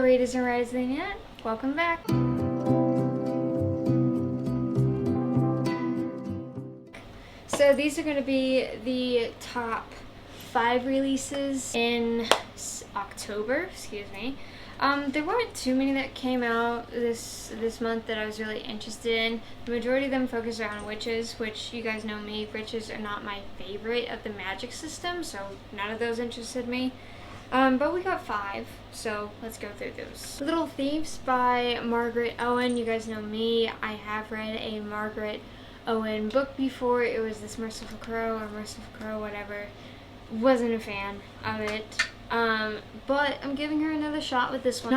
Hello readers and writers of the internet, welcome back. So these are going to be the top 5 releases in October, There weren't too many that came out this month that I was really interested in. The majority of them focused around witches, which you guys know me, witches are not my favorite of the magic system, so none of those interested me. But we got 5, so let's go through those. Little Thieves by Margaret Owen. You guys know me, I have read a Margaret Owen book before. It was this Merciful Crow, whatever. Wasn't a fan of it. But I'm giving her another shot with this one.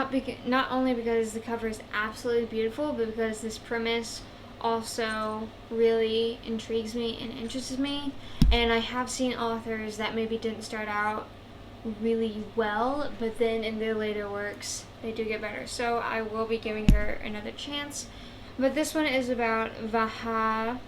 Not only because the cover is absolutely beautiful, but because this premise also really intrigues me and interests me. And I have seen authors that maybe didn't start out really well, but then in their later works they do get better. So I will be giving her another chance. But this one is about Vaha.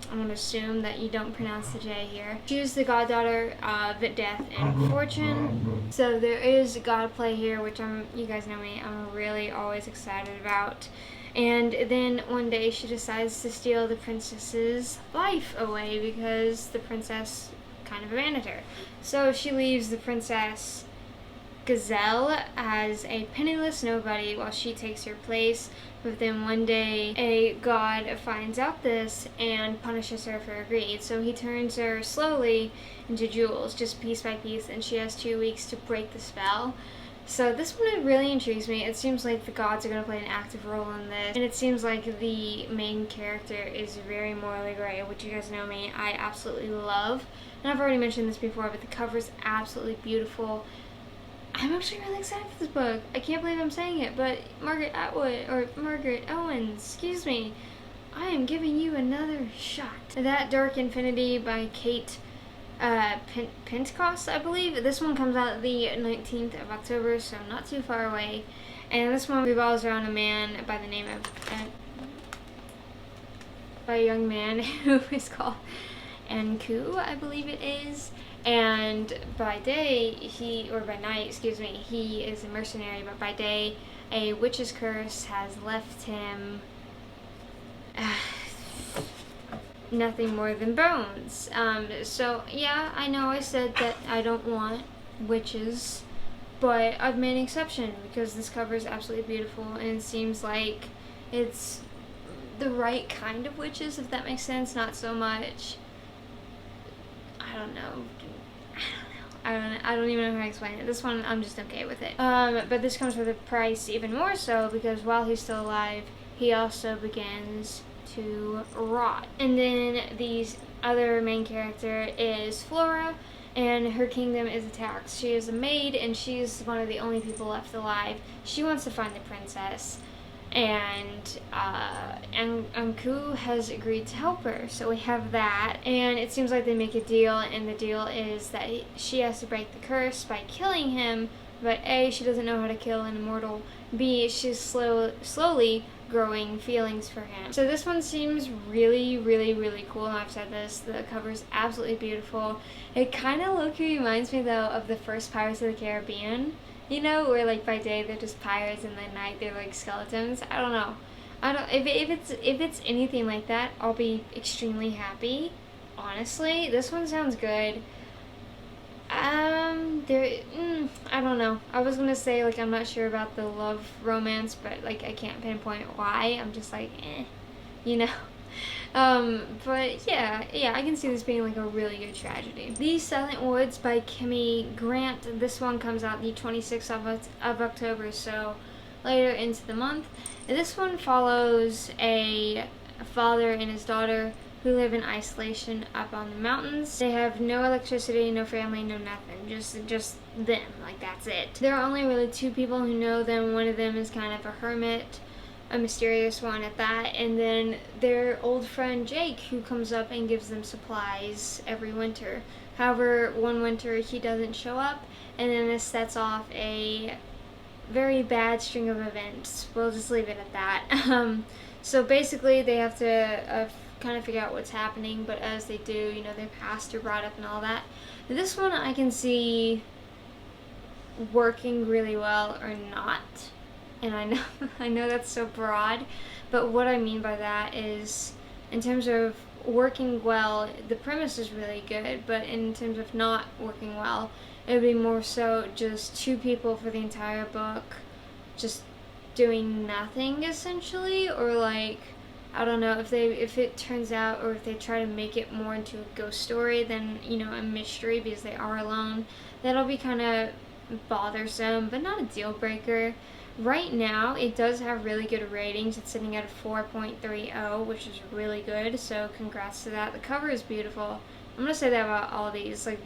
I'm going to assume that you don't pronounce the J here. She is the goddaughter of Death and Fortune. So there is god play here, which you guys know me, I'm really always excited about. And then one day she decides to steal the princess's life away because the princess kind of abandoned her. So she leaves the princess Gazelle as a penniless nobody while she takes her place. But then one day a god finds out this and punishes her for her greed. So he turns her slowly into jewels, just piece by piece, and she has 2 weeks to break the spell. So this one really intrigues me. It seems like the gods are going to play an active role in this. And it seems like the main character is very morally gray, which you guys know me, I absolutely love. And I've already mentioned this before, but the cover is absolutely beautiful. I'm actually really excited for this book. I can't believe I'm saying it, but Margaret Owens, I am giving you another shot. That Dark Infinity by Kate Pentecost, I believe. This one comes out the 19th of October, so not too far away. And this one revolves around a man by the name of by a young man who is called Anku, I believe it is. And by night, he is a mercenary, but by day, a witch's curse has left him nothing more than bones. So yeah, I know I said that I don't want witches, but I've made an exception because this cover is absolutely beautiful and it seems like it's the right kind of witches, if that makes sense. Not so much, I don't even know how to explain it. This one, I'm just okay with it. But this comes with a price even more so because while he's still alive, he also begins to rot. And then the other main character is Flora, and her kingdom is attacked. She is a maid, and she's one of the only people left alive. She wants to find the princess, and Anku has agreed to help her. So we have that, and it seems like they make a deal, and the deal is that she has to break the curse by killing him, but A, she doesn't know how to kill an immortal, B, she's slowly growing feelings for him. So this one seems really, really, really cool, and I've said this, the cover is absolutely beautiful. It kind of low-key reminds me though of the first Pirates of the Caribbean, you know, where like by day they're just pirates and at night they're like skeletons. I don't know. If it's anything like that, I'll be extremely happy. Honestly, this one sounds good. I don't know. I was gonna say like I'm not sure about the love romance, but like I can't pinpoint why. I'm just like, you know. But yeah, I can see this being like a really good tragedy. The Silent Woods by Kimmy Grant. This one comes out the 26th of October, so later into the month. And this one follows a father and his daughter who live in isolation up on the mountains. They have no electricity, no family, no nothing. Just them, like that's it. There are only really 2 people who know them. One of them is kind of a hermit, a mysterious one at that, and then their old friend Jake, who comes up and gives them supplies every winter. However, one winter he doesn't show up, and then this sets off a very bad string of events. We'll just leave it at that. So basically they have to kind of figure out what's happening, but as they do, you know, their past are brought up and all that. This one I can see working really well or not. and I know I know that's so broad, but what I mean by that is, in terms of working well, the premise is really good, but in terms of not working well, it would be more so just two people for the entire book just doing nothing essentially, or like, I don't know, if it turns out, or if they try to make it more into a ghost story than, you know, a mystery because they are alone, that'll be kind of bothersome, but not a deal breaker. Right now, it does have really good ratings. It's sitting at a 4.30, which is really good, so congrats to that. The cover is beautiful. I'm gonna say that about all these. Like,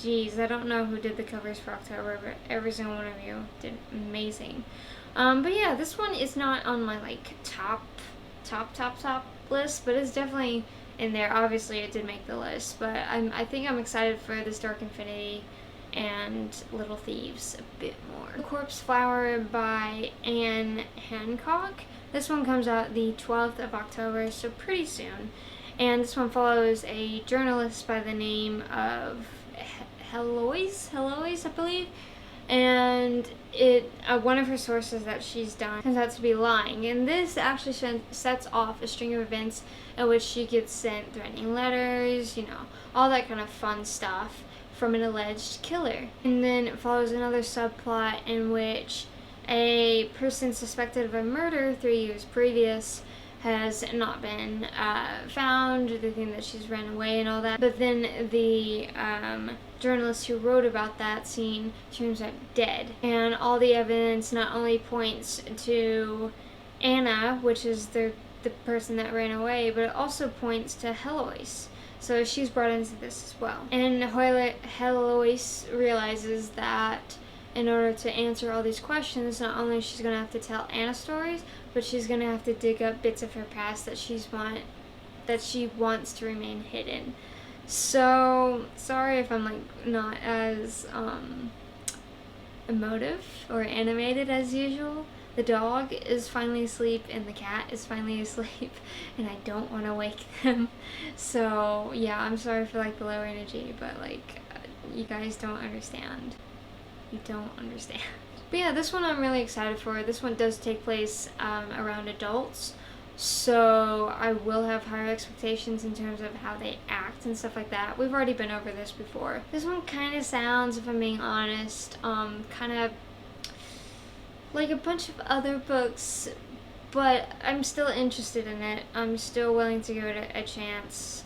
geez, I don't know who did the covers for October, but every single one of you did amazing. But yeah, this one is not on my, like, top list, but it's definitely in there. Obviously, it did make the list, but I think I'm excited for this Dark Infinity and Little Thieves a bit more. The Corpse Flower by Anne Hancock. This one comes out the 12th of October, so pretty soon. And this one follows a journalist by the name of Heloise, I believe. And one of her sources that she's done turns out to be lying. And this actually sets off a string of events in which she gets sent threatening letters, you know, all that kind of fun stuff from an alleged killer. And then it follows another subplot in which a person suspected of a murder 3 years previous has not been found. They think that she's ran away and all that. But then the journalist who wrote about that scene turns out dead. And all the evidence not only points to Anna, which is the person that ran away, but it also points to Heloise. So she's brought into this as well. And Heloise realizes that in order to answer all these questions, not only is she going to have to tell Anna stories, but she's going to have to dig up bits of her past that she wants to remain hidden. So, sorry if I'm like not as emotive or animated as usual. The dog is finally asleep and the cat is finally asleep, and I don't want to wake them. So yeah, I'm sorry for like the low energy, but like you guys don't understand. You don't understand. But yeah, this one I'm really excited for. This one does take place around adults, so I will have higher expectations in terms of how they act and stuff like that. We've already been over this before. This one kind of sounds, if I'm being honest, kind of like a bunch of other books, but I'm still interested in it. I'm still willing to give it a chance.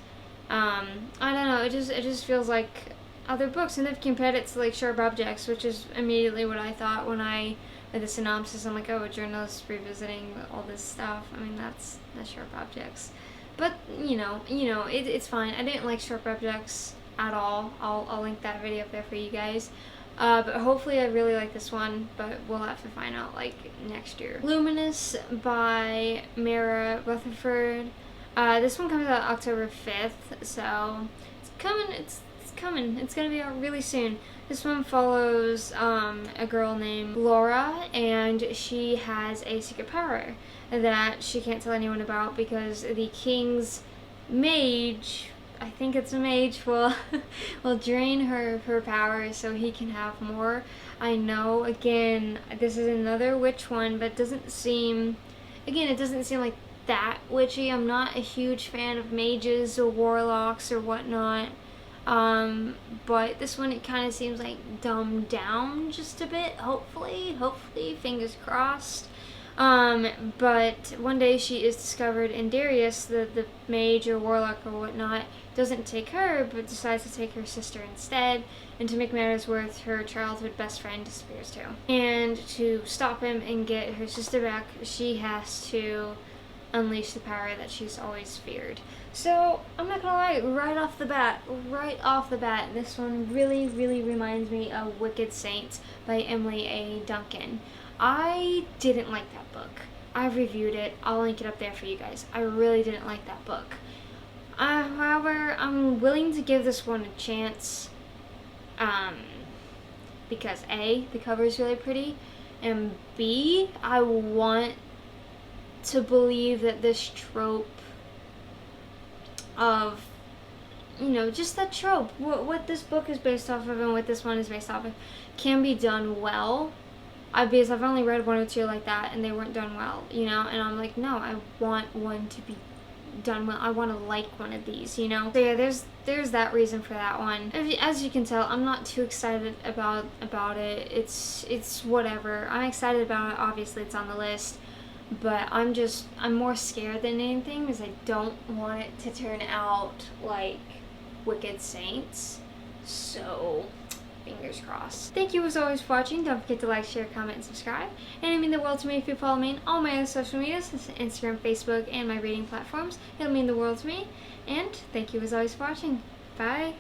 I don't know, it just feels like other books, and they've compared it to like Sharp Objects, which is immediately what I thought when I read the synopsis. I'm like, oh, a journalist revisiting all this stuff. I mean, that's Sharp Objects. But you know, it's fine. I didn't like Sharp Objects at all. I'll link that video up there for you guys. But hopefully I really like this one, but we'll have to find out like next year. Luminous by Mara Rutherford. This one comes out October 5th, so it's coming. It's coming. It's gonna be out really soon. This one follows a girl named Laura, and she has a secret power that she can't tell anyone about because the king's mage, I think it's a mage, will drain her powers so he can have more. I know, again, this is another witch one, but it doesn't seem like that witchy. I'm not a huge fan of mages or warlocks or whatnot. But this one, it kind of seems like dumbed down just a bit, hopefully, fingers crossed. But one day she is discovered, and Darius, the mage or warlock or whatnot, doesn't take her, but decides to take her sister instead, and to make matters worse, her childhood best friend disappears too. And to stop him and get her sister back, she has to unleash the power that she's always feared. So, I'm not gonna lie, right off the bat, this one really reminds me of Wicked Saints by Emily A. Duncan. I didn't like that book. I've reviewed it. I'll link it up there for you guys. I really didn't like that book. However, I'm willing to give this one a chance, because A, the cover is really pretty, and B, I want to believe that this trope of, you know, just that trope, what this book is based off of and what this one is based off of, can be done well. Because I've only read 1 or 2 like that, and they weren't done well, you know. And I'm like, no, I want one to be done well. I want to like one of these, you know. So yeah, there's that reason for that one. As you can tell, I'm not too excited about it. It's whatever. I'm excited about it. Obviously, it's on the list, but I'm more scared than anything because I don't want it to turn out like Wicked Saints. So fingers crossed. Thank you as always for watching. Don't forget to like, share, comment, and subscribe. And it means the world to me if you follow me on all my other social medias, Instagram, Facebook, and my reading platforms. It'll mean the world to me. And thank you as always for watching. Bye.